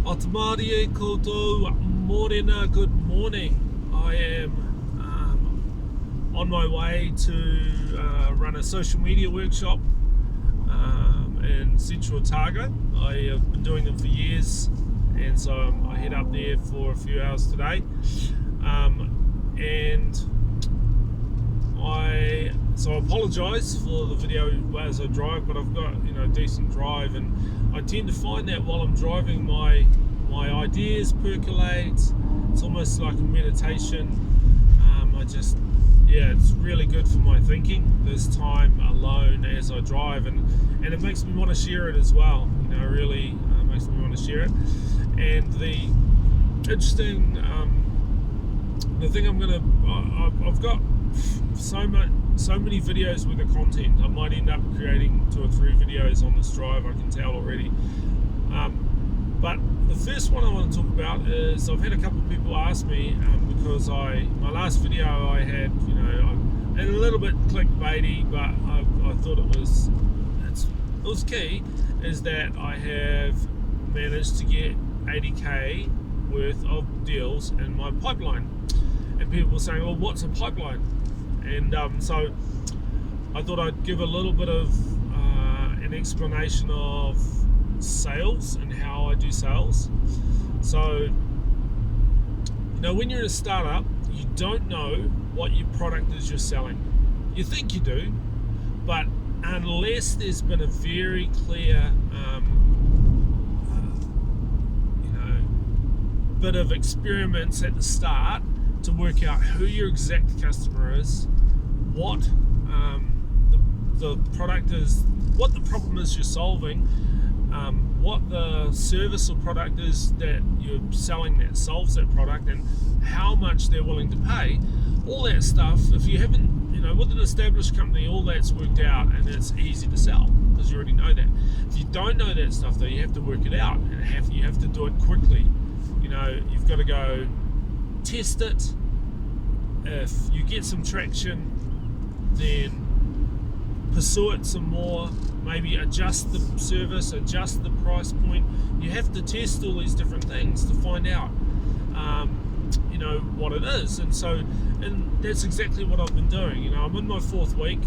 Atamarie koutou morena, good morning. I am on my way to run a social media workshop in Central Otago. I have been doing them for years, and so I head up there for a few hours today. I apologise for the video as I drive, but I've got a decent drive, and I tend to find that while I'm driving my ideas percolate. It's almost like a meditation. It's really good for my thinking, this time alone as I drive, and it makes me want to share it as well. Really makes me want to share it. And the interesting the thing I've got so many videos with the content. I might end up creating 2 or 3 videos on this drive, I can tell already. But the first one I want to talk about is I've had a couple of people ask me because my last video I had, a little bit clickbaity, but I thought it was key, is that I have managed to get 80k worth of deals in my pipeline. And people were saying, well, what's a pipeline? And so I thought I'd give a little bit of an explanation of sales and how I do sales. So, when you're in a startup, you don't know what your product is you're selling. You think you do, but unless there's been a very clear bit of experiments at the start to work out who your exact customer is, what the product is, what the problem is you're solving, what the service or product is that you're selling that solves that product, and how much they're willing to pay. All that stuff, if you haven't, with an established company, all that's worked out and it's easy to sell because you already know that. If you don't know that stuff though, you have to work it out, and you have to do it quickly. You've got to go test it. If you get some traction, then pursue it some more, maybe adjust the service, adjust the price point. You have to test all these different things to find out what it is. And that's exactly what I've been doing. I'm in my 4th week,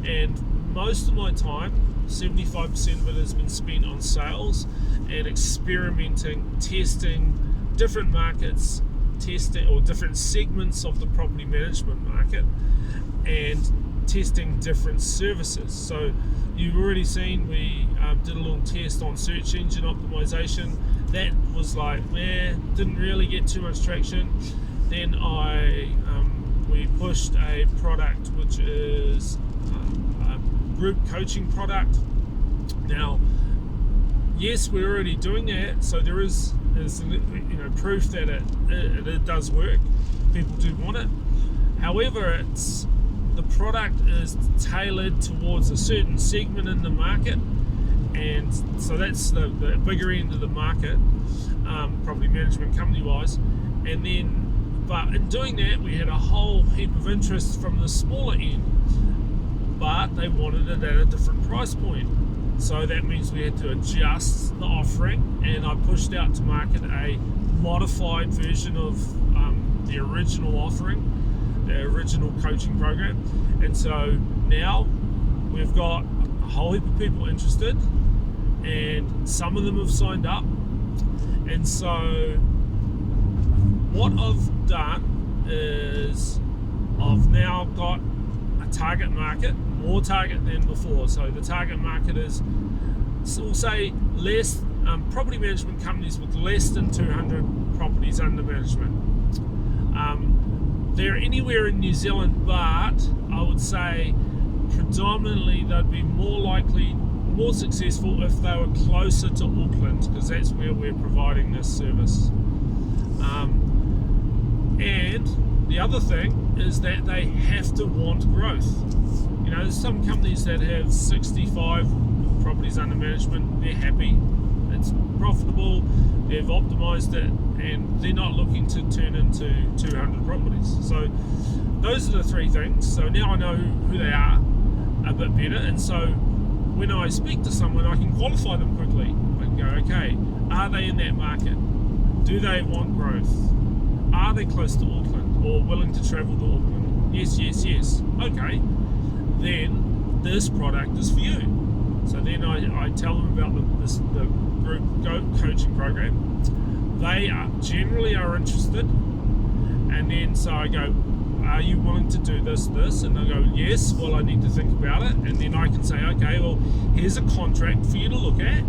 and most of my time, 75% of it, has been spent on sales and experimenting, testing different markets, testing or different segments of the property management market, and testing different services. So you've already seen we did a little test on search engine optimization. That was didn't really get too much traction. Then we pushed a product which is a group coaching product. Now, yes, we're already doing that, so there is proof that it does work. People do want it. However, the product is tailored towards a certain segment in the market, and so that's the bigger end of the market, property management company wise. But in doing that, we had a whole heap of interest from the smaller end, but they wanted it at a different price point. So that means we had to adjust the offering, and I pushed out to market a modified version of the original offering, the original coaching program. And so now we've got a whole heap of people interested, and some of them have signed up. And so what I've done is I've now got a target market, more target than before. So the target market is, we'll say, less property management companies with less than 200 properties under management. They're anywhere in New Zealand, but I would say predominantly they'd be more successful if they were closer to Auckland, because that's where we're providing this service. And the other thing is that they have to want growth. There's some companies that have 65 properties under management. They're happy, it's profitable, they've optimized it, and they're not looking to turn into 200 properties. So those are the 3 things. So now I know who they are a bit better, and so when I speak to someone, I can qualify them quickly. I can go, okay, Are they in that market? Do they want growth? Are they close to Auckland or willing to travel to Auckland? Yes, yes, yes. Okay, then this product is for you. So then I tell them about the group coaching program. They generally are interested, and then so I go, are you willing to do this? And they go, yes. Well, I need to think about it, and then I can say, okay, well, here's a contract for you to look at.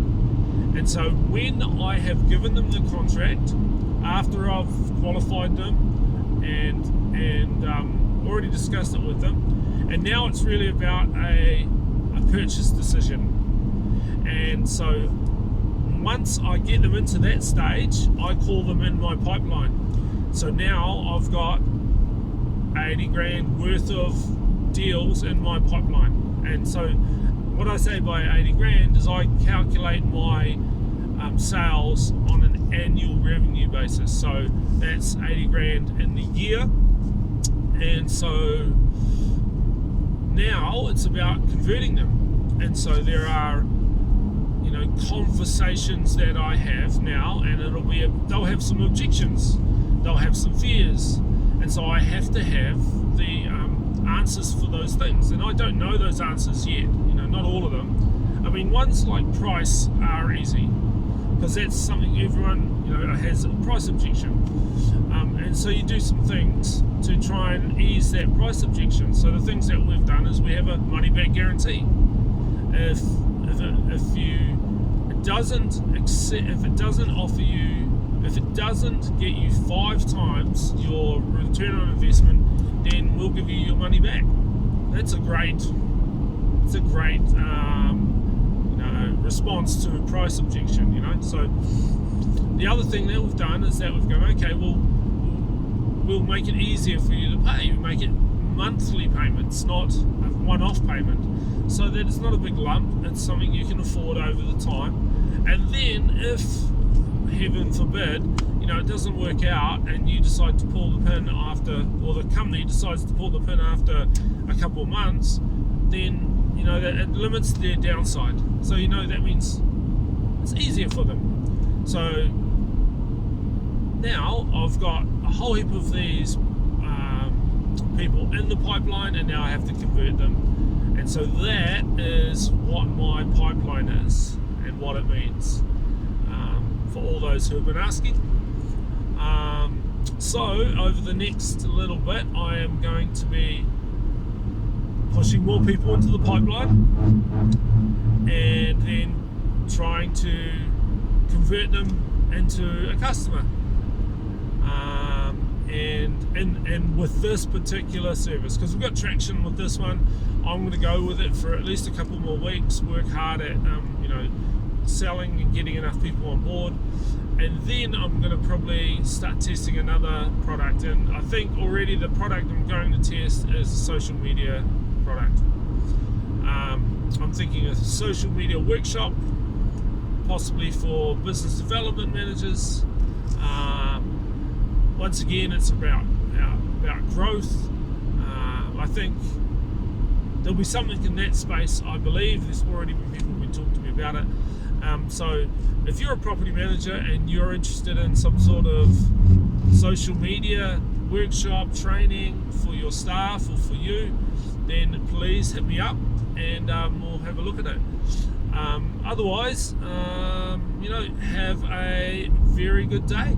And so when I have given them the contract, after I've qualified them and already discussed it with them, and now it's really about a purchase decision. And so once I get them into that stage, I call them in my pipeline. So now I've got 80 grand worth of deals in my pipeline. And so what I say by 80 grand is I calculate my sales on an annual revenue basis. So that's 80 grand in the year. And so now it's about converting them. And so there are, conversations that I have now, and they'll have some objections, they'll have some fears, and so I have to have the answers for those things. And I don't know those answers yet, not all of them. I mean, ones like price are easy, because that's something everyone has a price objection, and so you do some things to try and ease that price objection. So the things that we've done is we have a money back guarantee. If it doesn't get you 5 times your return on investment, then we'll give you your money back. It's a great response to a price objection, So the other thing that we've done is that we've gone, okay, we'll make it easier for you to pay. We make it monthly payments, not a one-off payment, so that it's not a big lump. It's something you can afford over the time. And then if, heaven forbid, it doesn't work out and you decide to pull the pin after, or the company decides to pull the pin after a couple of months, then that it limits their downside. So that means it's easier for them. So now I've got a whole heap of these people in the pipeline, and now I have to convert them. And so that is what my pipeline is and what it means for all those who have been asking. So over the next little bit, I am going to be pushing more people into the pipeline and then trying to convert them into a customer. And with this particular service, because we've got traction with this one, I'm going to go with it for at least a couple more weeks, work hard at selling and getting enough people on board, and then I'm going to probably start testing another product. And I think already the product I'm going to test is a social media product. I'm thinking a social media workshop, possibly for business development managers. Once again, it's about growth. I think there'll be something in that space. I believe there's already been people who've been talking to me about it. So if you're a property manager and you're interested in some sort of social media workshop training for your staff or for you, then please hit me up and we'll have a look at it. Otherwise, have a very good day.